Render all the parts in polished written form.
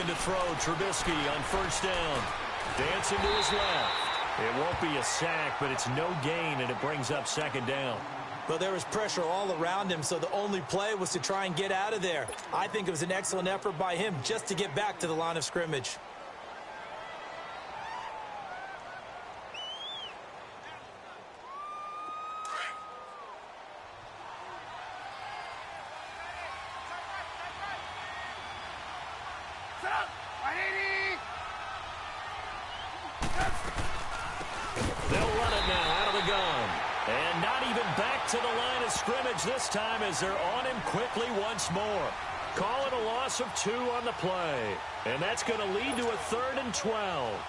to throw. Trubisky on first down. Dancing to his left. It won't be a sack, but it's no gain, and it brings up second down. Well, there was pressure all around him, so the only play was to try and get out of there. I think it was an excellent effort by him just to get back to the line of scrimmage. They'll run it now out of the gun. And not even back to the line of scrimmage this time as they're on him quickly once more. Call it a loss of 2 on the play. And that's going to lead to a 3rd and 12.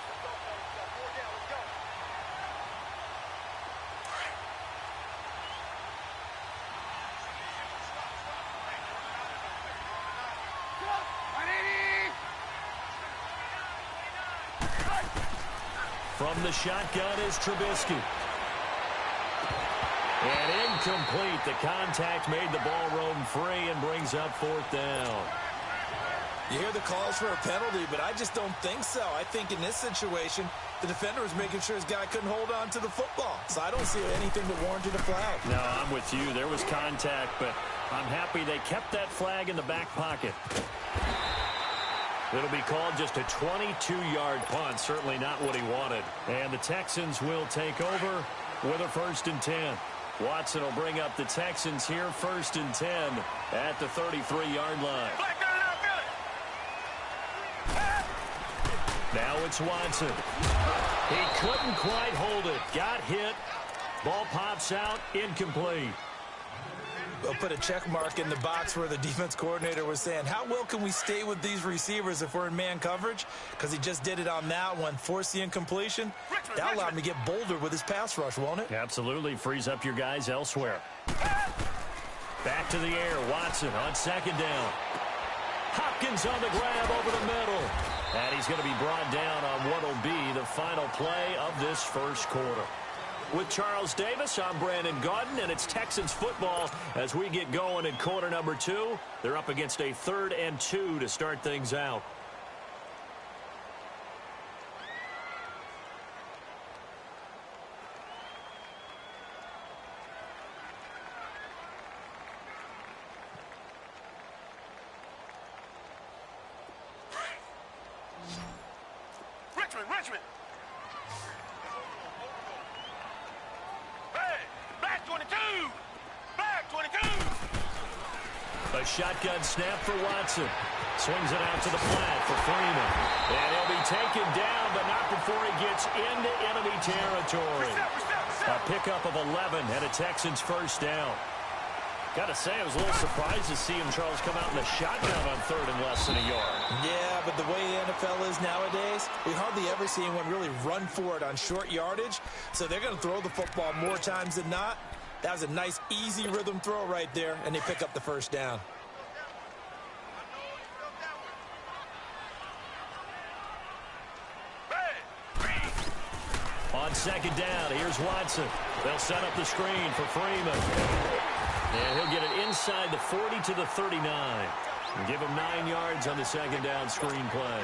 From the shotgun is Trubisky. And incomplete. The contact made the ball roam free and brings up 4th down. You hear the calls for a penalty, but I just don't think so. I think in this situation, the defender was making sure his guy couldn't hold on to the football. So I don't see anything that warranted a flag. No, I'm with you. There was contact, but I'm happy they kept that flag in the back pocket. It'll be called just a 22-yard punt. Certainly not what he wanted. And the Texans will take over with a 1st and 10. Watson will bring up the Texans here, 1st and 10 at the 33-yard line. Now it's Watson. He couldn't quite hold it. Got hit. Ball pops out. Incomplete. We'll put a check mark in the box where the defense coordinator was saying, how well can we stay with these receivers if we're in man coverage? Because he just did it on that one, forced the incompletion. That allowed him to get bolder with his pass rush, won't it? Absolutely. Frees up your guys elsewhere. Back to the air. Watson on 2nd down. Hopkins on the grab over the middle. And he's going to be brought down on what will be the final play of this 1st quarter. With Charles Davis, I'm Brandon Gaudin, and it's Texans football as we get going in quarter number 2. They're up against a 3rd and 2 to start things out. Richmond. Hey, back 22. Back 22. A shotgun snap for Watson. Swings it out to the flat for Freeman. And he'll be taken down, but not before he gets into enemy territory. A pickup of 11 and a Texans 1st down. Got to say, I was a little surprised to see him, Charles, come out in the shotgun on 3rd and less than a yard. Yeah, but the way the NFL is nowadays, we hardly ever see anyone really run for it on short yardage. So they're going to throw the football more times than not. That was a nice, easy rhythm throw right there, and they pick up the 1st down. On 2nd down, here's Watson. They'll set up the screen for Freeman. And he'll get it inside the 40 to the 39. And give him 9 yards on the 2nd down screen play.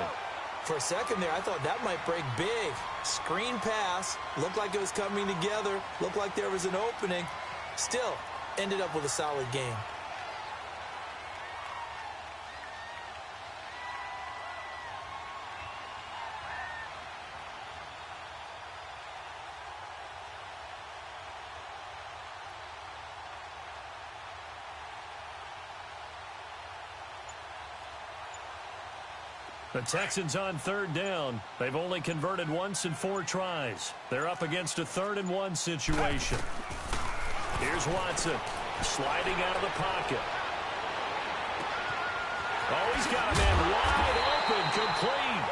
For a second there, I thought that might break big. Screen pass. Looked like it was coming together. Looked like there was an opening. Still, ended up with a solid game. The Texans on 3rd down. They've only converted once in 4 tries. They're up against a 3rd and 1 situation. Here's Watson sliding out of the pocket. Oh, he's got a man wide open, complete.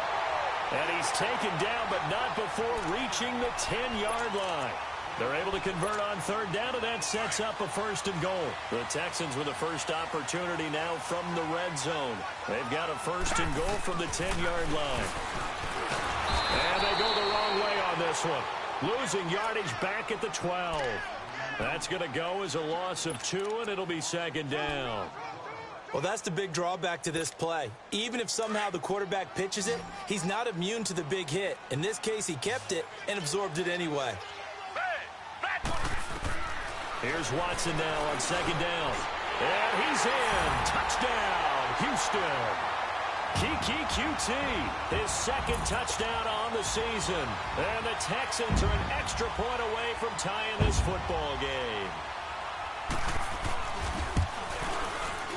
And he's taken down, but not before reaching the 10-yard line. They're able to convert on 3rd down, and that sets up a 1st and goal. The Texans with a first opportunity now from the red zone. They've got a 1st and goal from the 10-yard line. And they go the wrong way on this one. Losing yardage back at the 12. That's going to go as a loss of 2, and it'll be 2nd down. Well, that's the big drawback to this play. Even if somehow the quarterback pitches it, he's not immune to the big hit. In this case, he kept it and absorbed it anyway. Here's Watson now on second down. And he's in. Touchdown, Houston. Kiki QT, his second touchdown on the season. And the Texans are an extra point away from tying this football game.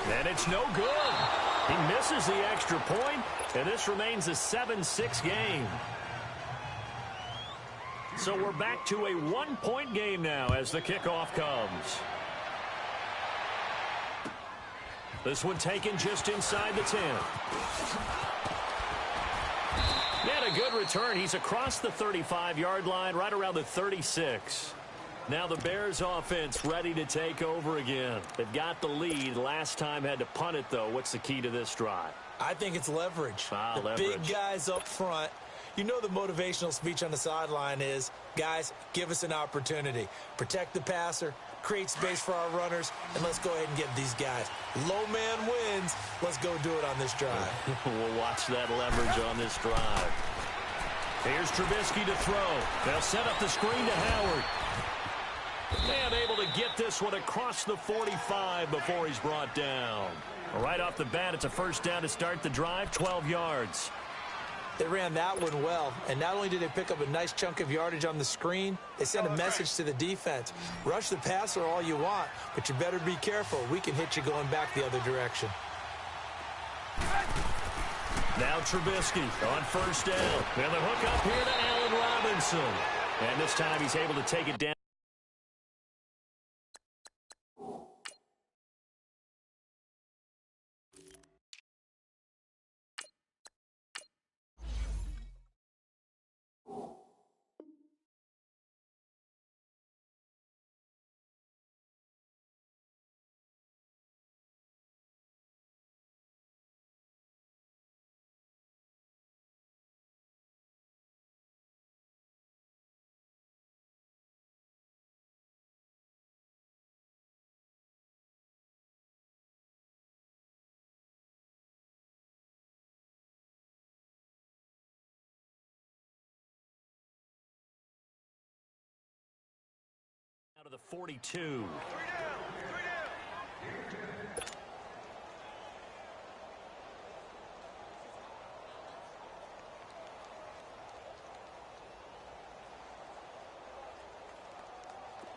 And it's no good. He misses the extra point, and this remains a 7-6 game. So we're back to a one-point game now as the kickoff comes. This one taken just inside the 10. And a good return. He's across the 35-yard line, right around the 36. Now the Bears offense ready to take over again. They've got the lead. Last time had to punt it, though. What's the key to this drive? I think it's leverage. Leverage. Big guys up front. You know the motivational speech on the sideline is, guys, give us an opportunity. Protect the passer, create space for our runners, and let's go ahead and get these guys. Low man wins. Let's go do it on this drive. We'll watch that leverage on this drive. Here's Trubisky to throw. They'll set up the screen to Howard. And able to get this one across the 45 before he's brought down. Right off the bat, it's a first down to start the drive, 12 yards. They ran that one well, and not only did they pick up a nice chunk of yardage on the screen, they sent a message to the defense. Rush the passer all you want, but you better be careful. We can hit you going back the other direction. Now Trubisky on first down. And the hook up here to Allen Robinson. And this time he's able to take it down. Out of the 42.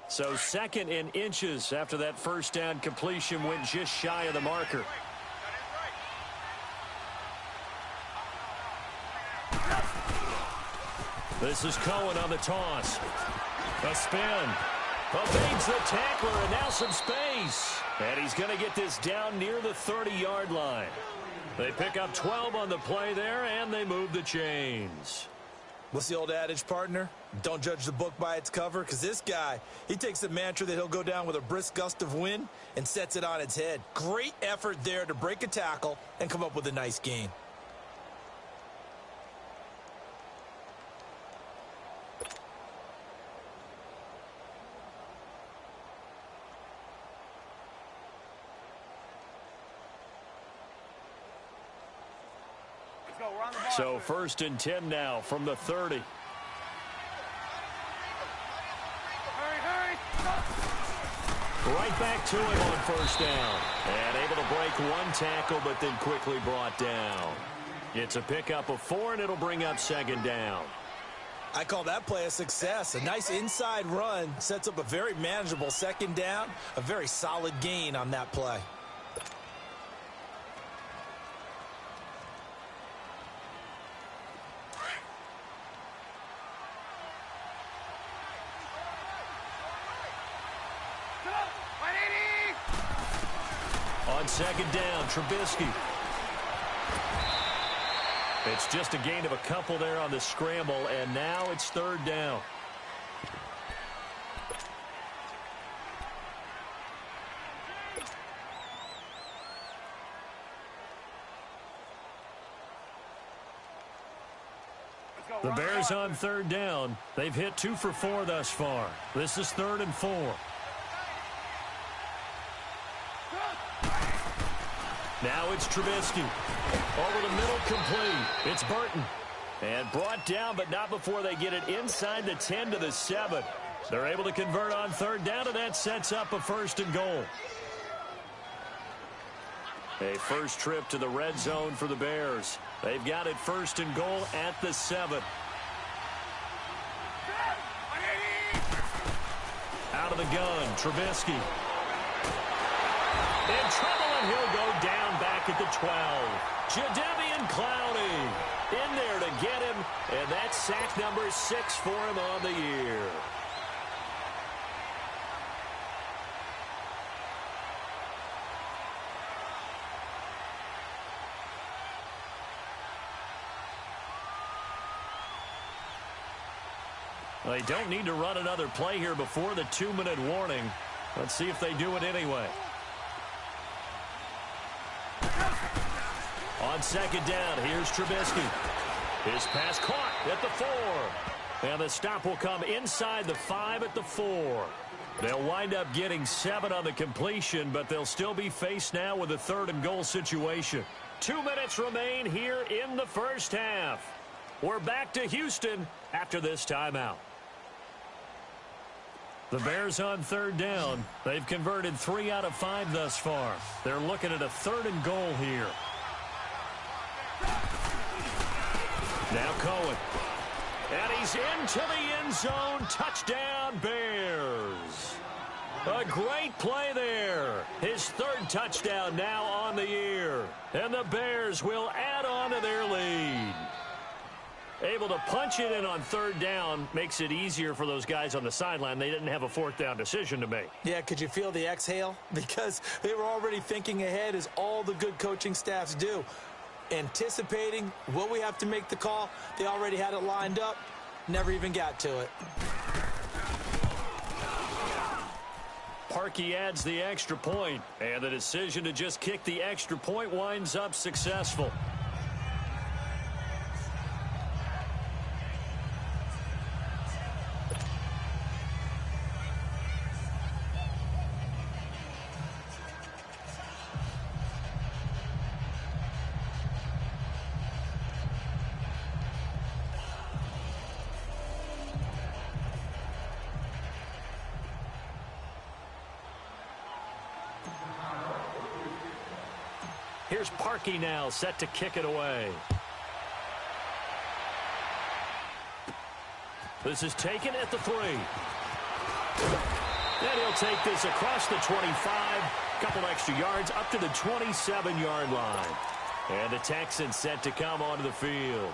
So second in inches after that first down completion went just shy of the marker. This is Cohen on the toss. A spin. Evades the tackler, and now some space. And he's going to get this down near the 30-yard line. They pick up 12 on the play there, and they move the chains. What's the old adage, partner? Don't judge the book by its cover, because this guy, he takes the mantra that he'll go down with a brisk gust of wind and sets it on its head. Great effort there to break a tackle and come up with a nice gain. So first and 10 now from the 30. Right back to him on first down. And able to break one tackle, but then quickly brought down. It's a pickup of 4, and it'll bring up second down. I call that play a success. A nice inside run sets up a very manageable second down. A very solid gain on that play. On second down, Trubisky. It's just a gain of a couple there on the scramble, and now it's third down. The Bears on third down. They've hit 2 for 4 thus far. This is 3rd and 4. it's Trubisky. Over the middle, complete. It's Burton. And brought down, but not before they get it inside the 10 to the 7. They're able to convert on third down, and that sets up a 1st and goal. A first trip to the red zone for the Bears. They've got it 1st and goal at the 7. Out of the gun, Trubisky. In trouble, and he'll go down back at the 12. Jadeveon Clowney in there to get him, and that's sack number 6 for him on the year. They don't need to run another play here before the 2-minute warning. Let's see if they do it anyway. On second down, here's Trubisky. His pass caught at the 4. And the stop will come inside the 5 at the 4. They'll wind up getting 7 on the completion, but they'll still be faced now with a 3rd and goal situation. 2 minutes remain here in the first half. We're back to Houston after this timeout. The Bears on third down. They've converted 3 out of 5 thus far. They're looking at a 3rd and goal here. Now Cohen. And he's into the end zone. Touchdown, Bears. A great play there. His 3rd touchdown now on the year. And the Bears will add on to their lead. Able to punch it in on third down makes it easier for those guys on the sideline. They didn't have a 4th down decision to make. Yeah, could you feel the exhale? Because they were already thinking ahead, as all the good coaching staffs do. Anticipating, will we have to make the call? They already had it lined up. Never even got to it. Parkey adds the extra point, and the decision to just kick the extra point winds up successful. Here's Parkey now, set to kick it away. This is taken at the 3. And he'll take this across the 25. Couple extra yards up to the 27-yard line. And the Texans set to come onto the field.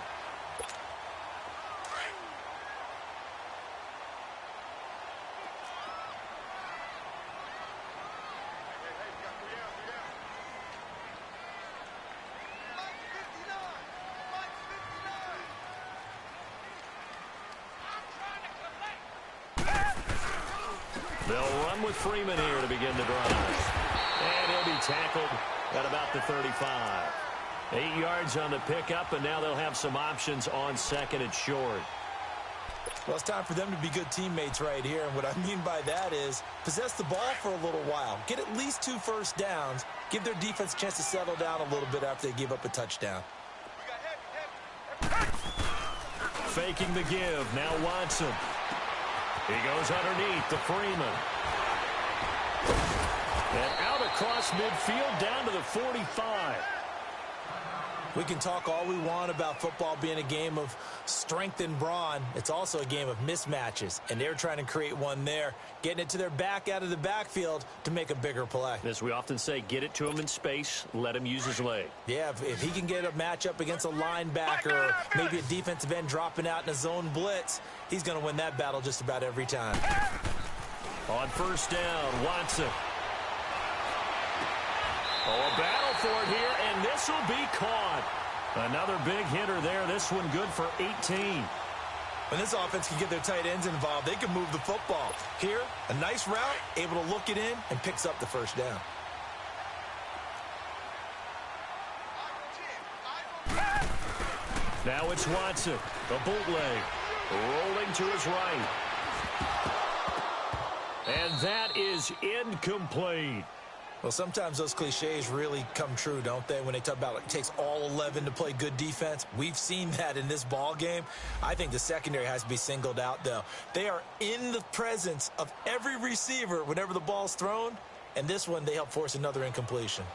They'll run with Freeman here to begin the drive. And he'll be tackled at about the 35. 8 yards on the pickup, and now they'll have some options on 2nd and short. Well, it's time for them to be good teammates right here. And what I mean by that is possess the ball for a little while. Get at least 2 first downs. Give their defense a chance to settle down a little bit after they give up a touchdown. Faking the give. Now Watson. He goes underneath to Freeman. And out across midfield down to the 45. We can talk all we want about football being a game of strength and brawn. It's also a game of mismatches, and they're trying to create one there, getting it to their back out of the backfield to make a bigger play. As we often say, get it to him in space, let him use his leg. Yeah, if he can get a matchup against a linebacker or maybe a defensive end dropping out in a zone blitz, he's going to win that battle just about every time. On first down, Watson. Oh, a battle for it here, and this will be caught. Another big hitter there. This one good for 18. When this offense can get their tight ends involved, they can move the football. Here, a nice route, able to look it in, and picks up the first down. Now it's Watson, the bootleg, rolling to his right. And that is incomplete. Well, sometimes those cliches really come true, don't they? When they talk about it takes all 11 to play good defense. We've seen that in this ball game. I think the secondary has to be singled out, though. They are in the presence of every receiver whenever the ball's thrown, and this one they help force another incompletion.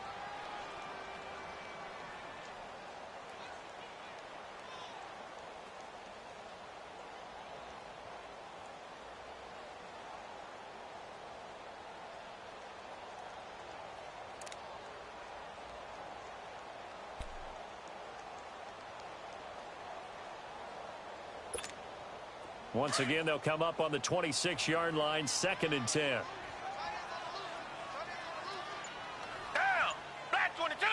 Once again, they'll come up on the 26-yard line, 2nd and 10. Down. Black 22.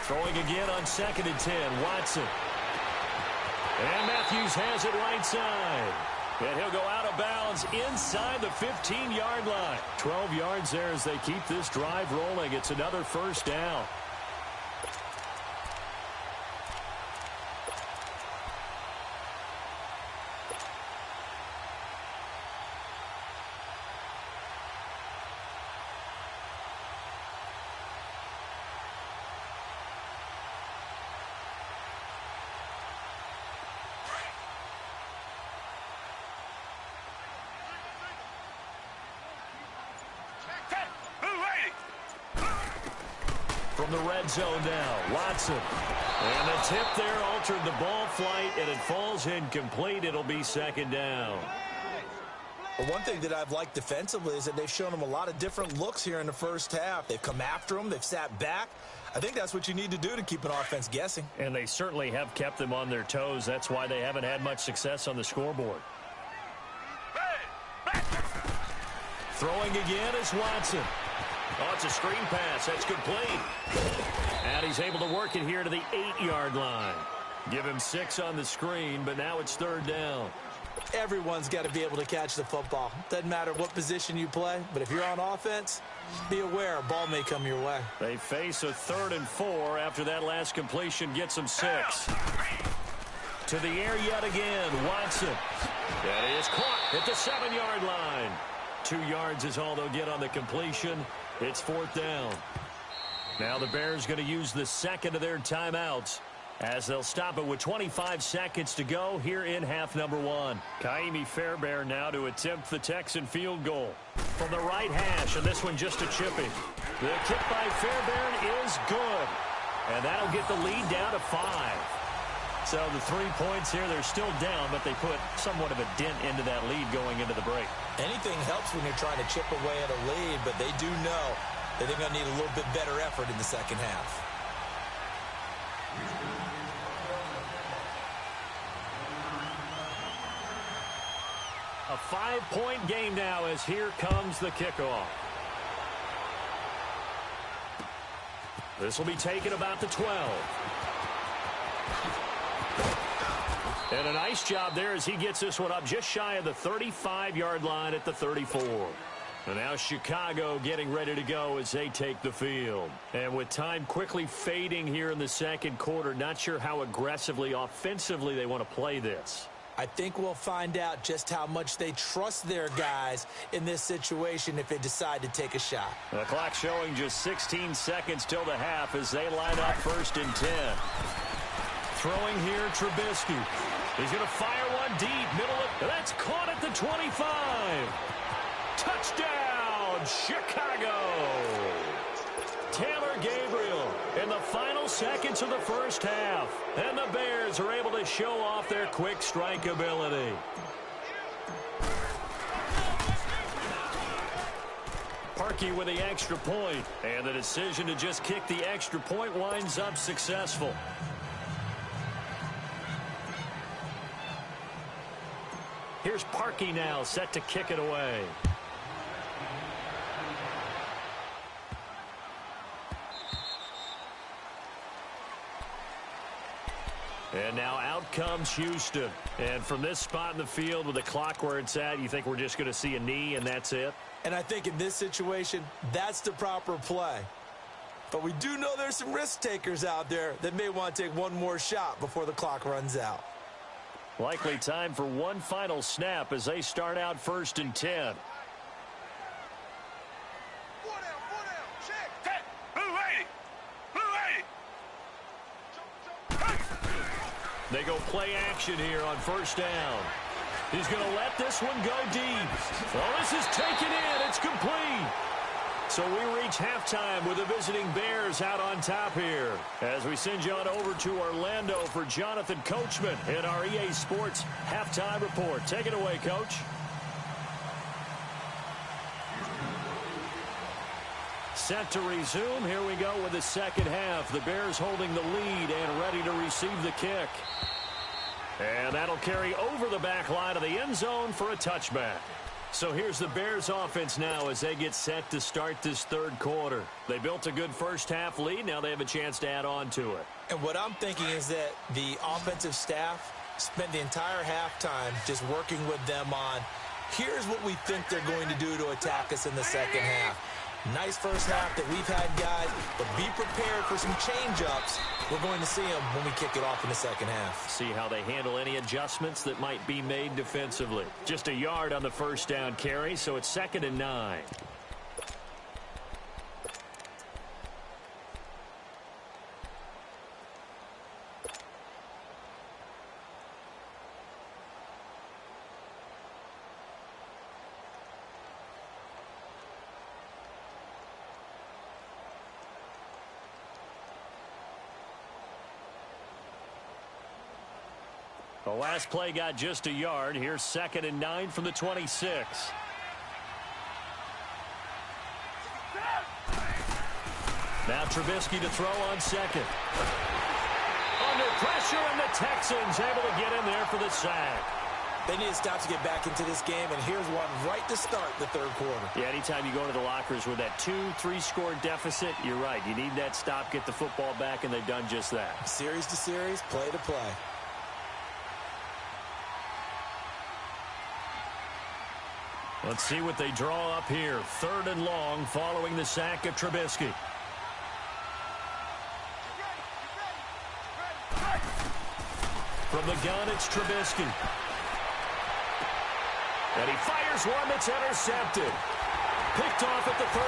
Throwing again on 2nd and 10, Watson. And Matthews has it right side. And he'll go out of bounds inside the 15-yard line. 12 yards there as they keep this drive rolling. It's another first down. From the red zone now, Watson. And the tip there altered the ball flight, and it falls incomplete. It'll be 2nd down. Well, one thing that I've liked defensively is that they've shown them a lot of different looks here in the first half. They've come after them. They've sat back. I think that's what you need to do to keep an offense guessing. And they certainly have kept them on their toes. That's why they haven't had much success on the scoreboard. Throwing again is Watson. Oh, it's a screen pass. That's complete. And he's able to work it here to the 8-yard line. Give him 6 on the screen, but now it's 3rd down. Everyone's got to be able to catch the football. Doesn't matter what position you play, but if you're on offense, be aware a ball may come your way. They face a 3rd and 4 after that last completion gets them 6. To the air yet again, Watson. That is caught at the 7-yard line. 2 yards is all they'll get on the completion. It's 4th down. Now the Bears going to use the second of their timeouts as they'll stop it with 25 seconds to go here in half number 1. Kaimi Fairbairn now to attempt the Texan field goal from the right hash, and this one just a chipping. The kick by Fairbairn is good, and that'll get the lead down to 5. So the 3 points here, they're still down, but they put somewhat of a dent into that lead going into the break. Anything helps when you're trying to chip away at a lead, but they do know that they're going to need a little bit better effort in the second half. A 5-point game now as here comes the kickoff. This will be taken about the 12. And a nice job there as he gets this one up just shy of the 35-yard line at the 34. And now Chicago getting ready to go as they take the field. And with time quickly fading here in the second quarter, not sure how aggressively, offensively they want to play this. I think we'll find out just how much they trust their guys in this situation if they decide to take a shot. The clock showing just 16 seconds till the half as they line up 1st and 10. Throwing here, Trubisky. He's going to fire one deep, middle of, that's caught at the 25. Touchdown, Chicago. Taylor Gabriel in the final seconds of the first half. And the Bears are able to show off their quick strike ability. Parkey with the extra point. And the decision to just kick the extra point winds up successful. Here's Parkey now, set to kick it away. And now out comes Houston. And from this spot in the field with the clock where it's at, you think we're just going to see a knee and that's it? And I think in this situation, that's the proper play. But we do know there's some risk takers out there that may want to take one more shot before the clock runs out. Likely time for one final snap as they start out 1st and 10. They go play action here on first down. He's going to let this one go deep. Well, this is taken in. It's complete. So we reach halftime with the visiting Bears out on top here. As we send you on over to Orlando for Jonathan Coachman in our EA Sports Halftime Report. Take it away, Coach. Set to resume. Here we go with the second half. The Bears holding the lead and ready to receive the kick. And that'll carry over the back line of the end zone for a touchback. So here's the Bears offense now as they get set to start this third quarter. They built a good first half lead. Now they have a chance to add on to it. And what I'm thinking is that the offensive staff spent the entire halftime just working with them on, here's what we think they're going to do to attack us in the second half. Nice first half that we've had, guys, but be prepared for some change-ups. We're going to see them when we kick it off in the second half. See how they handle any adjustments that might be made defensively. Just a yard on the first down carry, so it's 2nd and 9. The last play got just a yard. Here's 2nd and 9 from the 26. Now Trubisky to throw on second. Under pressure, and the Texans able to get in there for the sack. They need to stop to get back into this game, and here's one right to start the third quarter. Yeah, anytime you go into the lockers with that 2-3 score deficit, you're right. You need that stop, get the football back, and they've done just that. Series to series, play to play. Let's see what they draw up here. 3rd and long following the sack of Trubisky. From the gun, it's Trubisky. And he fires one that's intercepted. Picked off at the 38.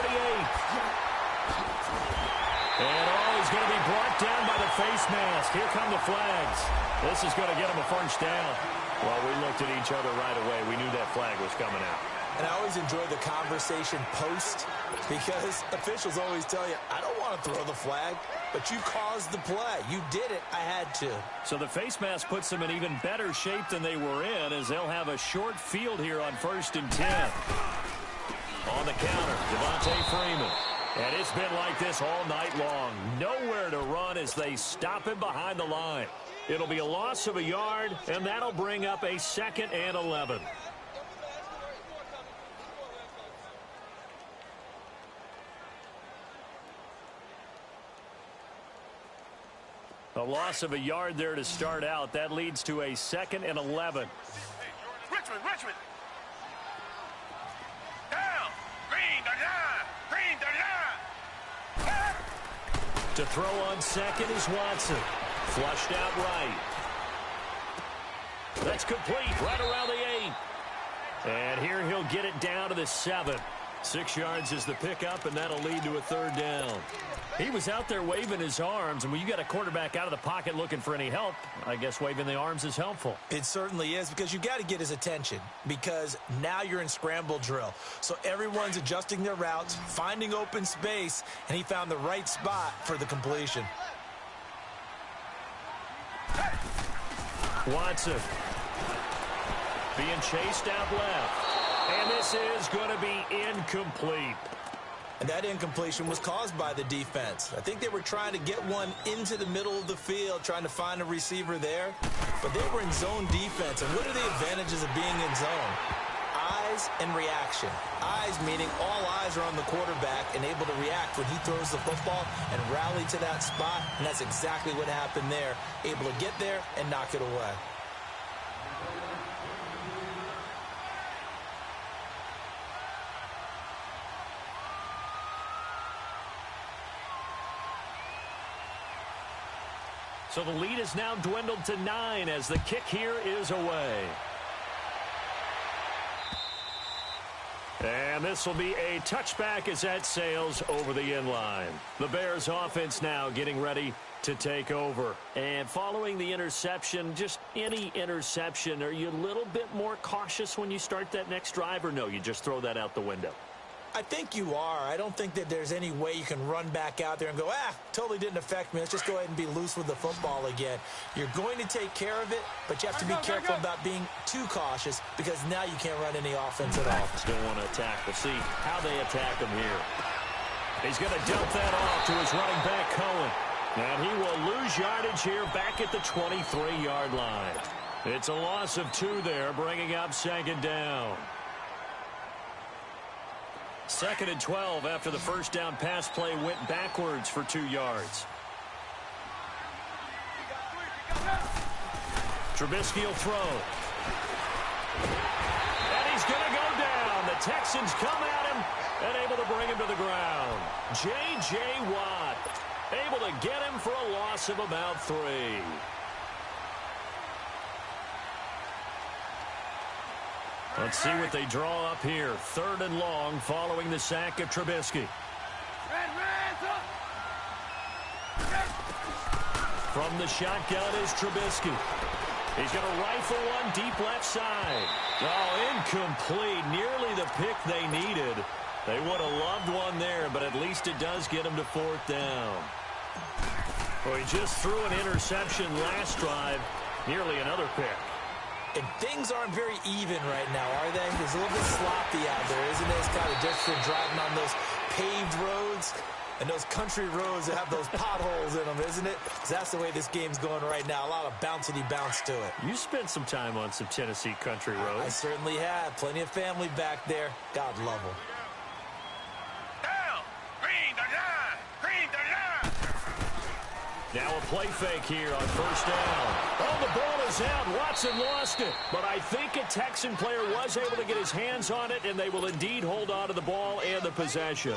And he's going to be brought down by the face mask. Here come the flags. This is going to get him a first down. Well, we looked at each other right away. We knew that flag was coming out. And I always enjoy the conversation post because officials always tell you, I don't want to throw the flag, but you caused the play. You did it. I had to. So the face mask puts them in even better shape than they were in as they'll have a short field here on 1st and 10. On the counter, Devontae Freeman. And it's been like this all night long. Nowhere to run as they stop him behind the line. It'll be a loss of a yard, and that'll bring up a 2nd and 11. A loss of a yard there to start out. That leads to a 2nd and 11. Richmond. Down. Green the line. To throw on second is Watson. Flushed out right. That's complete right around the 8. And here he'll get it down to the 7. 6 yards is the pickup, and that'll lead to a 3rd down. He was out there waving his arms, and when you got a quarterback out of the pocket looking for any help, I guess waving the arms is helpful. It certainly is, because you got to get his attention, because now you're in scramble drill. So everyone's adjusting their routes, finding open space, and he found the right spot for the completion. Watson being chased out left. And this is going to be incomplete. And that incompletion was caused by the defense. I think they were trying to get one into the middle of the field, trying to find a receiver there. But they were in zone defense. And what are the advantages of being in zone? Eyes and reaction. Eyes meaning all eyes are on the quarterback and able to react when he throws the football and rally to that spot. And that's exactly what happened there. Able to get there and knock it away. So the lead is now dwindled to 9 as the kick here is away. And this will be a touchback as that sails over the end line. The Bears offense now getting ready to take over. And following the interception, just any interception, are you a little bit more cautious when you start that next drive, or no, you just throw that out the window? I think you are. I don't think that there's any way you can run back out there and go, totally didn't affect me. Let's just go ahead and be loose with the football again. You're going to take care of it, but you have to be careful about being too cautious because now you can't run any offense at all. Still want to attack. We'll see how they attack him here. He's going to dump that off to his running back, Cohen. And he will lose yardage here back at the 23-yard line. It's a loss of 2 there, bringing up second down. 2nd and 12 after the first down pass play went backwards for 2 yards. Trubisky will throw. And he's going to go down. The Texans come at him and able to bring him to the ground. J.J. Watt able to get him for a loss of about 3. Let's see what they draw up here. 3rd and long following the sack of Trubisky. From the shotgun is Trubisky. He's going to rifle one deep left side. Oh, incomplete. Nearly the pick they needed. They would have loved one there, but at least it does get them to 4th down. Well, he just threw an interception last drive. Nearly another pick. And things aren't very even right now, are they? There's a little bit sloppy out there, isn't it? It's kind of different driving on those paved roads and those country roads that have those potholes in them, isn't it? Because that's the way this game's going right now. A lot of bouncy bounce to it. You spent some time on some Tennessee country roads. I certainly have. Plenty of family back there. God love them. Down. Green the line. Green the line. Now a play fake here on 1st down. Oh, the ball is out. Watson lost it. But I think a Texan player was able to get his hands on it, and they will indeed hold on to the ball and the possession.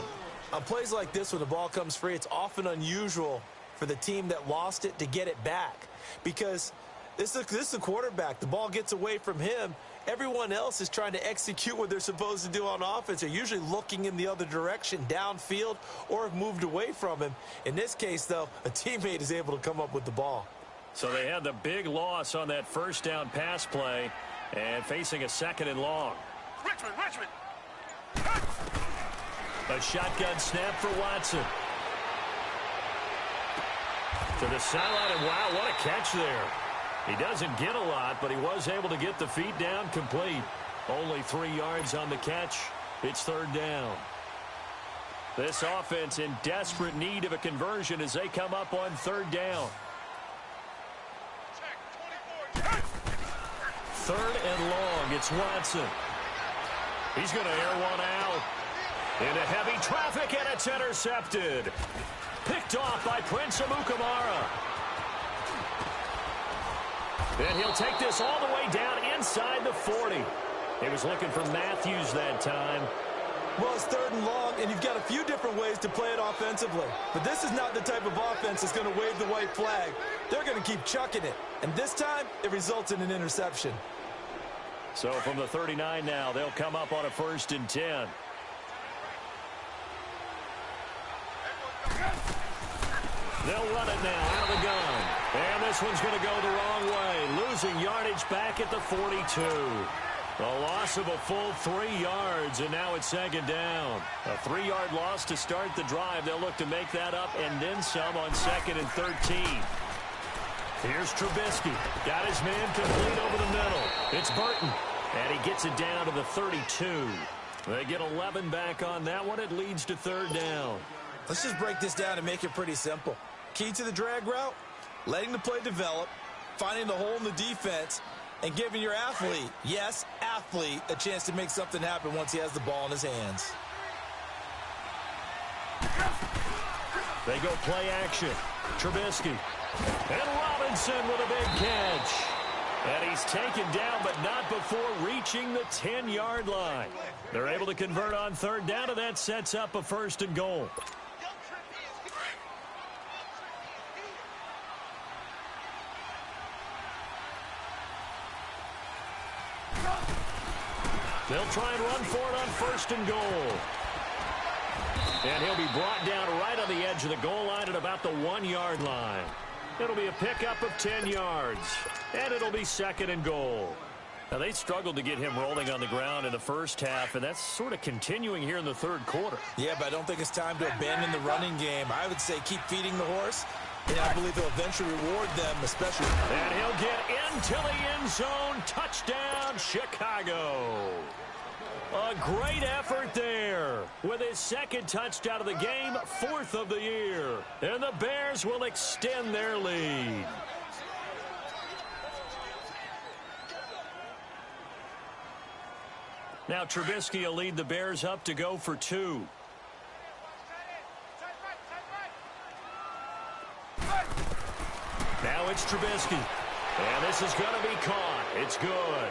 On plays like this, when the ball comes free, it's often unusual for the team that lost it to get it back. Because this is the quarterback. The ball gets away from him. Everyone else is trying to execute what they're supposed to do on offense. They're usually looking in the other direction, downfield, or have moved away from him. In this case, though, a teammate is able to come up with the ball. So they had the big loss on that 1st down pass play and facing a 2nd and long. Richmond. A shotgun snap for Watson. To the sideline, and wow, what a catch there. He doesn't get a lot, but he was able to get the feet down complete. Only 3 yards on the catch. It's 3rd down. This offense in desperate need of a conversion as they come up on 3rd down. 3rd and long. It's Watson. He's going to air one out. Into heavy traffic, and it's intercepted. Picked off by Prince Amukamara. And he'll take this all the way down inside the 40. He was looking for Matthews that time. Well, it's 3rd and long, and you've got a few different ways to play it offensively. But this is not the type of offense that's going to wave the white flag. They're going to keep chucking it. And this time, it results in an interception. So from the 39 now, they'll come up on a 1st and 10. They'll run it now out of the gun. And this one's going to go the wrong way. Losing yardage back at the 42. A loss of a full 3 yards, and now it's 2nd down. A 3-yard loss to start the drive. They'll look to make that up and then some on 2nd and 13. Here's Trubisky. Got his man complete over the middle. It's Burton. And he gets it down to the 32. They get 11 back on that one. It leads to 3rd down. Let's just break this down and make it pretty simple. Key to the drag route, letting the play develop, finding the hole in the defense, and giving your athlete, yes, athlete, a chance to make something happen once he has the ball in his hands. They go play action. Trubisky. And Robinson with a big catch. And he's taken down, but not before reaching the 10-yard line. They're able to convert on 3rd down, and that sets up a 1st and goal. They'll try and run for it on 1st and goal. And he'll be brought down right on the edge of the goal line at about the 1-yard line. It'll be a pickup of 10 yards. And it'll be 2nd and goal. Now, they struggled to get him rolling on the ground in the first half, and that's sort of continuing here in the third quarter. Yeah, but I don't think it's time to abandon the running game. I would say keep feeding the horse, and I believe he'll eventually reward them, especially. And he'll get into the end zone. Touchdown, Chicago. A great effort there with his 2nd touchdown of the game, 4th of the year. And the Bears will extend their lead. Now Trubisky will lead the Bears up to go for 2. Now it's Trubisky. And this is going to be caught. It's good.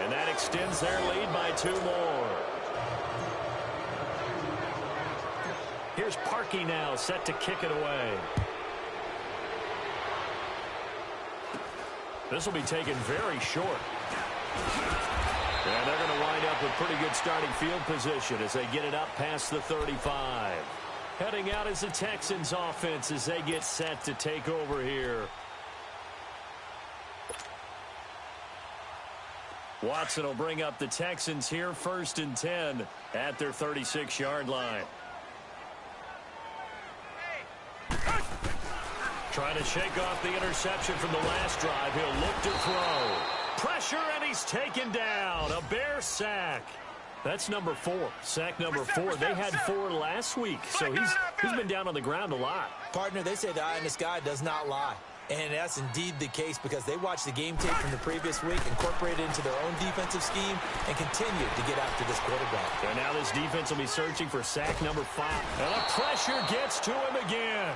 And that extends their lead by 2 more. Here's Parkey now, set to kick it away. This will be taken very short. And they're going to wind up with pretty good starting field position as they get it up past the 35. Heading out is the Texans offense as they get set to take over here. Watson will bring up the Texans here, 1st and 10 at their 36-yard line. Trying to shake off the interception from the last drive. He'll look to throw. Pressure, and he's taken down. A Bear sack. That's number 4. Sack number 4. They had 4 last week, so he's been down on the ground a lot. Partner, they say the eye in the sky does not lie. And that's indeed the case because they watched the game tape from the previous week, incorporated it into their own defensive scheme, and continued to get after this quarterback. And now this defense will be searching for sack number 5. And the pressure gets to him again.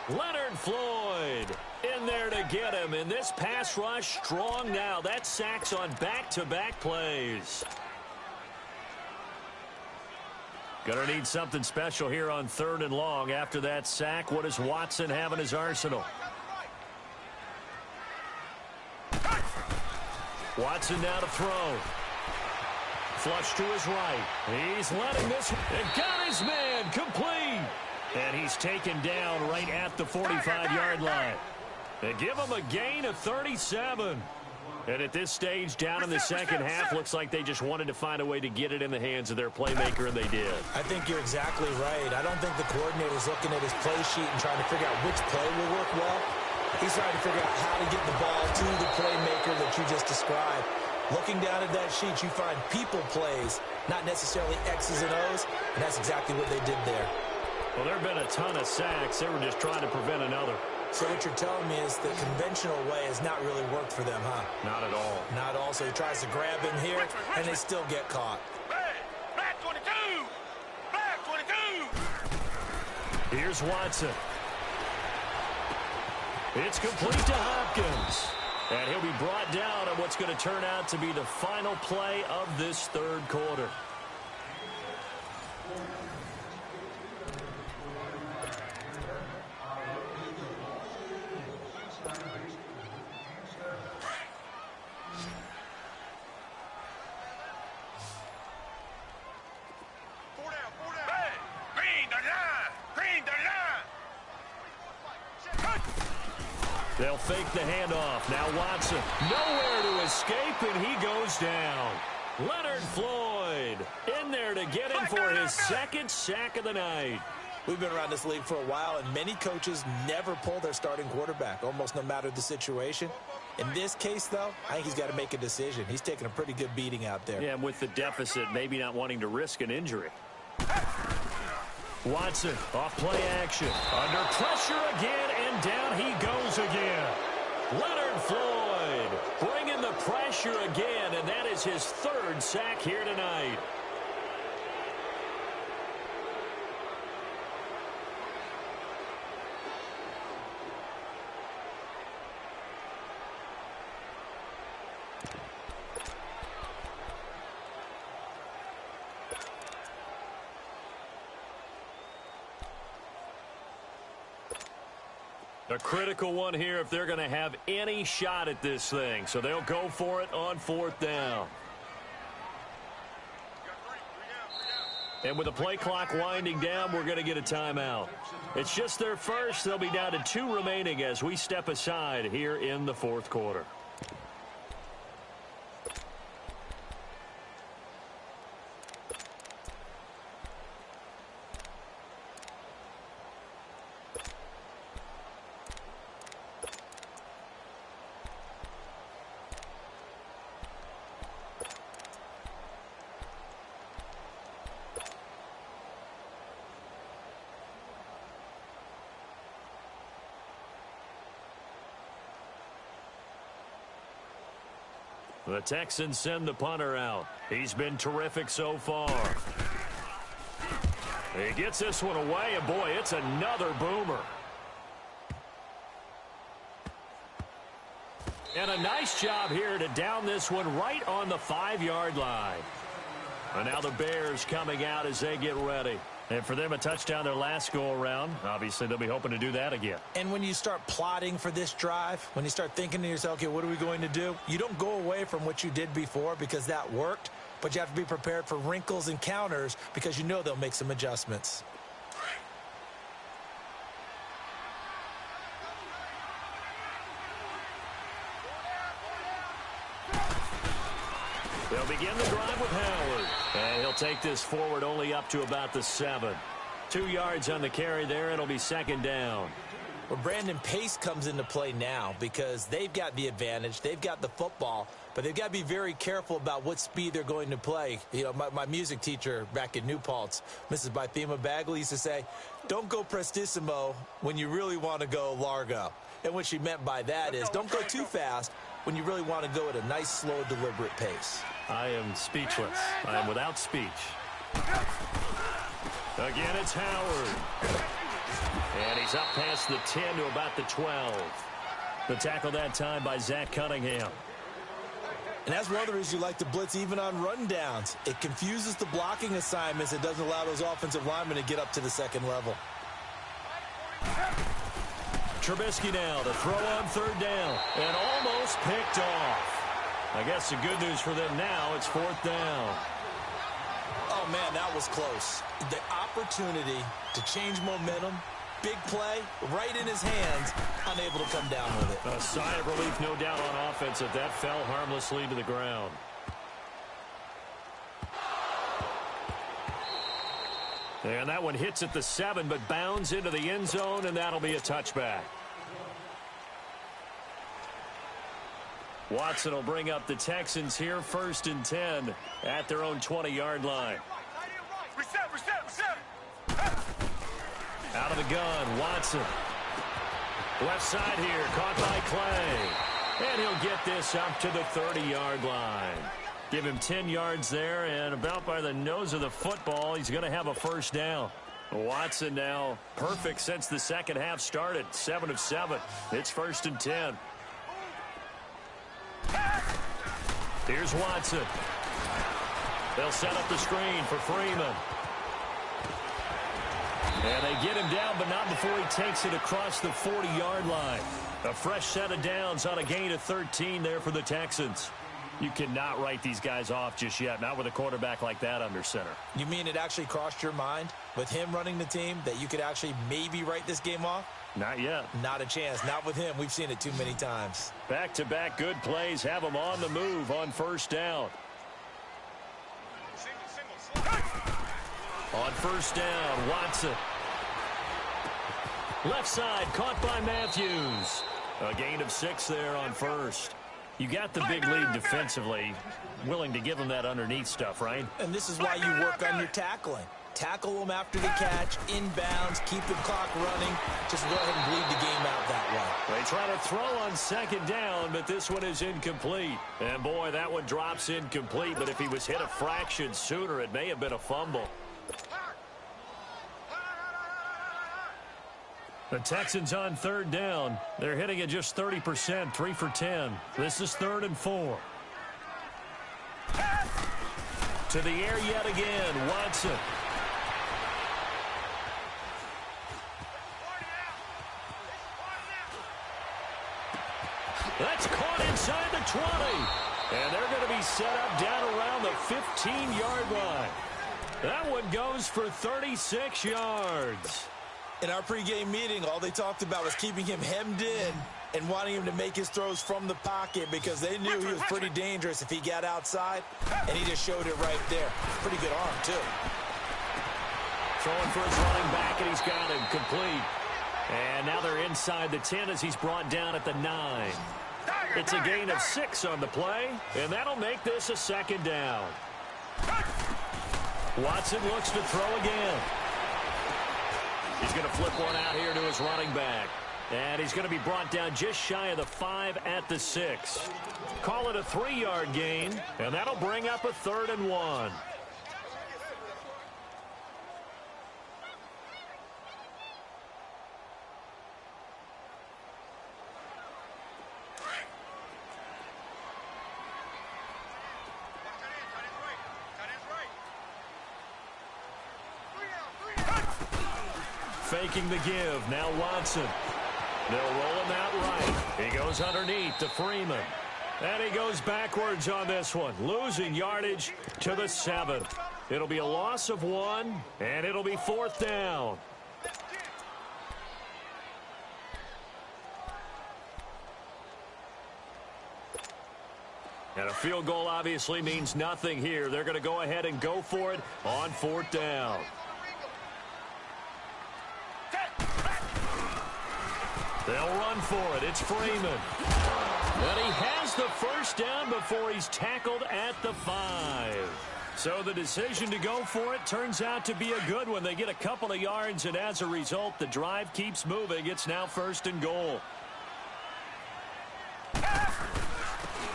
Leonard Floyd in there to get him. And this pass rush strong now. That sacks on back-to-back plays. Gonna need something special here on 3rd and long. After that sack, what does Watson have in his arsenal? Watson now to throw. Flush to his right. He's letting this and got his man complete. And he's taken down right at the 45-yard line. They give him a gain of 37. And at this stage, down in the second half, looks like they just wanted to find a way to get it in the hands of their playmaker, and they did. I think you're exactly right. I don't think the coordinator's looking at his play sheet and trying to figure out which play will work well. He's trying to figure out how to get the ball to the playmaker that you just described. Looking down at that sheet, you find people plays, not necessarily X's and O's, and that's exactly what they did there. Well, there have been a ton of sacks. They were just trying to prevent another. So what you're telling me is the conventional way has not really worked for them, huh? Not at all. Not at all. So he tries to grab him here, and they still get caught. Black 22! Black 22! Here's Watson. It's complete to Hopkins. And he'll be brought down on what's going to turn out to be the final play of this 3rd quarter. They'll fake the handoff. Now Watson, nowhere to escape, and he goes down. Leonard Floyd in there to get him for his 2nd sack of the night. We've been around this league for a while, and many coaches never pull their starting quarterback, almost no matter the situation. In this case, though, I think he's got to make a decision. He's taking a pretty good beating out there. Yeah, and with the deficit, maybe not wanting to risk an injury. Watson, off play action. Under pressure again, and down he goes again. Leonard Floyd bringing the pressure again, and that is his 3rd sack here tonight. A critical one here if they're going to have any shot at this thing. So they'll go for it on 4th down. And with the play clock winding down, we're going to get a timeout. It's just their first. They'll be down to 2 remaining as we step aside here in the fourth quarter. The Texans send the punter out. He's been terrific so far. He gets this one away, and boy, it's another boomer. And a nice job here to down this one right on the 5-yard line. And now the Bears coming out as they get ready. And for them, a touchdown their last go-around. Obviously, they'll be hoping to do that again. And when you start plotting for this drive, when you start thinking to yourself, okay, what are we going to do? You don't go away from what you did before because that worked, but you have to be prepared for wrinkles and counters because you know they'll make some adjustments. They'll begin the drive with Howard. And he'll take this forward only up to about the 7. 2 yards on the carry there. It'll be second down. Well, Brandon, pace comes into play now because they've got the advantage. They've got the football, but they've got to be very careful about what speed they're going to play. You know, my music teacher back in New Paltz, Mrs. Bythema Bagley, used to say, don't go prestissimo when you really want to go largo. And what she meant by that is don't go too fast when you really want to go at a nice, slow, deliberate pace. I am speechless. I am without speech. Again, it's Howard. And he's up past the 10 to about the 12. The tackle that time by Zach Cunningham. And that's one of the reasons you like to blitz even on rundowns. It confuses the blocking assignments. It doesn't allow those offensive linemen to get up to the second level. Trubisky now to throw on third down. And almost picked off. I guess the good news for them now, it's fourth down. Oh, man, that was close. The opportunity to change momentum, big play, right in his hands, unable to come down with it. A sigh of relief, no doubt, on offense if that fell harmlessly to the ground. And that one hits at the 7, but bounds into the end zone, and that'll be a touchback. Watson will bring up the Texans here, 1st and 10 at their own 20-yard line. Out of the gun, Watson. Left side here, caught by Clay. And he'll get this up to the 30-yard line. Give him 10 yards there, and about by the nose of the football, he's going to have a first down. Watson now perfect since the second half started, 7 of 7. It's 1st and 10. Here's Watson. They'll set up the screen for Freeman. And they get him down, but not before he takes it across the 40-yard line. A fresh set of downs on a gain of 13 there for the Texans. You cannot write these guys off just yet, not with a quarterback like that under center. You mean it actually crossed your mind with him running the team that you could actually maybe write this game off? Not yet. Not a chance. Not with him. We've seen it too many times. Back-to-back good plays have him on the move on first down. On first down, Watson. Left side, caught by Matthews. A gain of 6 there on first. You got the big lead defensively. Willing to give them that underneath stuff, right? And this is why you work on your tackling. Tackle them after the catch, inbounds, keep the clock running. Just go ahead and bleed the game out that way. They try to throw on second down, but this one is incomplete. And, boy, that one drops incomplete. But if he was hit a fraction sooner, it may have been a fumble. The Texans on third down. They're hitting at just 30%, 3 for 10. This is 3rd and 4. To the air yet again, Watson. That's caught inside the 20. And they're going to be set up down around the 15-yard line. That one goes for 36 yards. In our pregame meeting, all they talked about was keeping him hemmed in and wanting him to make his throws from the pocket because they knew he was pretty dangerous if he got outside, and he just showed it right there. Pretty good arm, too. Throwing for his running back, and he's got him complete. And now they're inside the 10 as he's brought down at the 9. It's a gain of 6 on the play, and that'll make this a second down. Watson looks to throw again. He's going to flip one out here to his running back. And he's going to be brought down just shy of the 5 at the 6. Call it a 3-yard gain, and that'll bring up a 3rd and 1. Faking the give. Now Watson. They'll roll him out right. He goes underneath to Freeman. And he goes backwards on this one, losing yardage to the 7. It'll be a loss of 1, and it'll be 4th down. And a field goal obviously means nothing here. They're going to go ahead and go for it on 4th down. They'll run for it. It's Freeman. And he has the first down before he's tackled at the 5. So the decision to go for it turns out to be a good one. They get a couple of yards, and as a result, the drive keeps moving. It's now 1st and goal.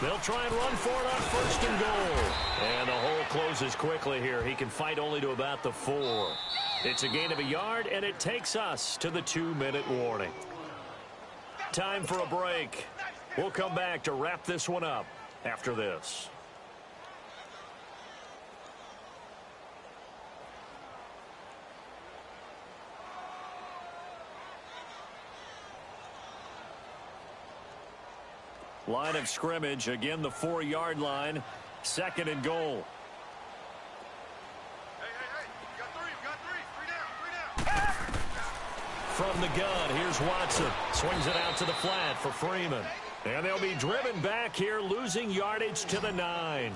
They'll try and run for it on 1st and goal. And the hole closes quickly here. He can fight only to about the 4. It's a gain of a yard, and it takes us to the 2-minute warning. Time for a break. We'll come back to wrap this one up after this. Line of scrimmage, again the 4-yard line, 2nd and goal. From the gun, here's Watson. Swings it out to the flat for Freeman. And they'll be driven back here, losing yardage to the 9.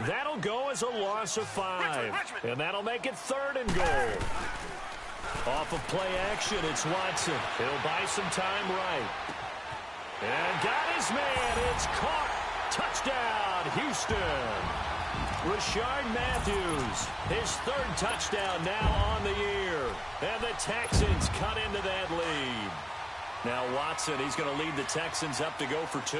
That'll go as a loss of 5. And that'll make it 3rd and goal. Off of play action, it's Watson. He'll buy some time right. And got his man. It's caught. Touchdown, Houston. Rashard Matthews, his 3rd touchdown now on the year. And the Texans cut into that lead. Now Watson, he's going to lead the Texans up to go for 2.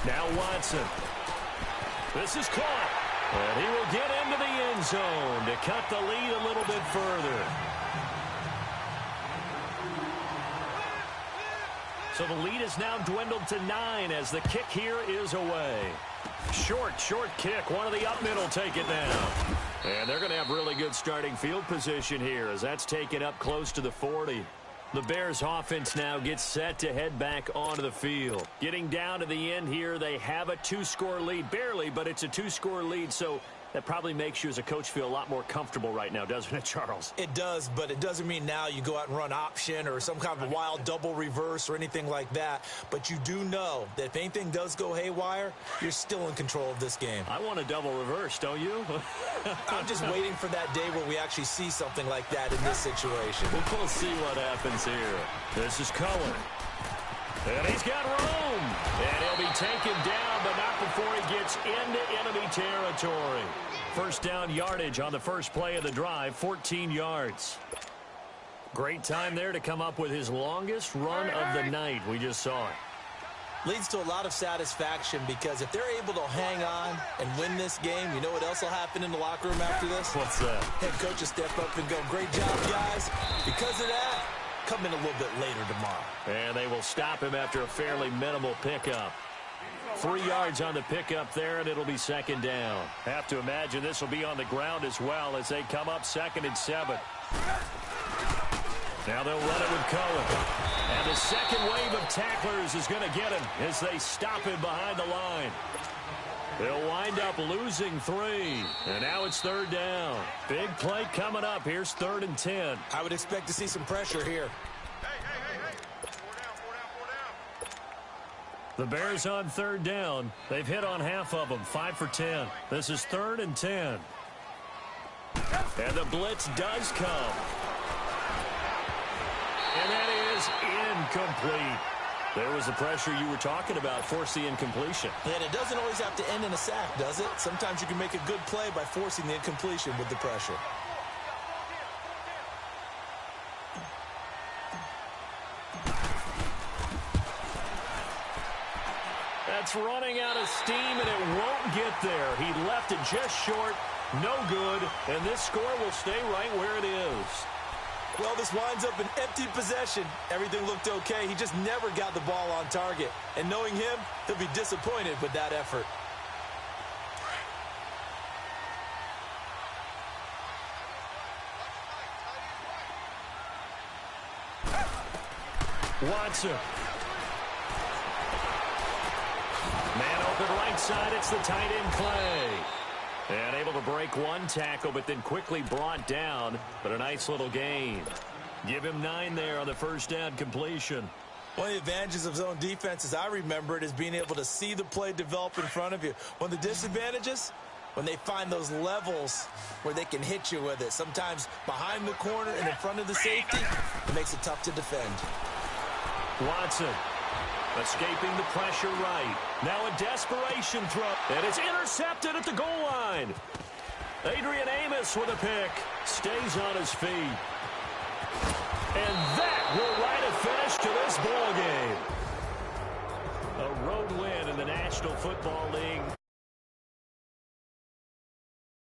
Now Watson. This is caught. And he will get into the end zone to cut the lead a little bit further. So the lead is now dwindled to 9 as the kick here is away. Short kick. One of the up mid will take it now. And they're going to have really good starting field position here as that's taken up close to the 40. The Bears offense now gets set to head back onto the field. Getting down to the end here, they have a 2-score lead. Barely, but it's a 2-score lead, so that probably makes you as a coach feel a lot more comfortable right now, doesn't it, Charles? It does, but it doesn't mean now you go out and run option or some kind of wild double reverse or anything like that. But you do know that if anything does go haywire, you're still in control of this game. I want a double reverse, don't you? I'm just waiting for that day where we actually see something like that in this situation. We'll see what happens here. This is Cohen. And he's got room. And he'll be taken down, but not before he gets into enemy territory. First down yardage on the first play of the drive, 14 yards. Great time there to come up with his longest run of the night. We just saw it. Leads to a lot of satisfaction because if they're able to hang on and win this game, you know what else will happen in the locker room after this? What's that? Head coach will step up and go, great job, guys. Because of that, come in a little bit later tomorrow. And they will stop him after a fairly minimal pickup. 3 yards on the pickup there, and it'll be 2nd down. Have to imagine this will be on the ground as well as they come up 2nd and 7. Now they'll run it with Cohen. And the second wave of tacklers is going to get him as they stop him behind the line. They'll wind up losing 3. And now it's third down. Big play coming up. Here's 3rd and 10. I would expect to see some pressure here. Hey. 4 down. The Bears on 3rd down. They've hit on half of them, 5 for 10. This is 3rd and 10. And the blitz does come. And that is incomplete. There was the pressure you were talking about, force the incompletion. And it doesn't always have to end in a sack, does it? Sometimes you can make a good play by forcing the incompletion with the pressure. That's running out of steam, and it won't get there. He left it just short, no good, and this score will stay right where it is. Well, this winds up an empty possession. Everything looked okay. He just never got the ball on target. And knowing him, he'll be disappointed with that effort. Watson. Man open right side. It's the tight end Clay. And able to break one tackle, but then quickly brought down. But a nice little gain. Give him 9 there on the first down completion. One of the advantages of zone defense, as I remember it, is being able to see the play develop in front of you. One of the disadvantages, when they find those levels where they can hit you with it. Sometimes behind the corner and in front of the safety, it makes it tough to defend. Watson. Escaping the pressure right. Now a desperation throw. And it's intercepted at the goal line. Adrian Amos with a pick. Stays on his feet. And that will write a finish to this ball game. A road win in the National Football League.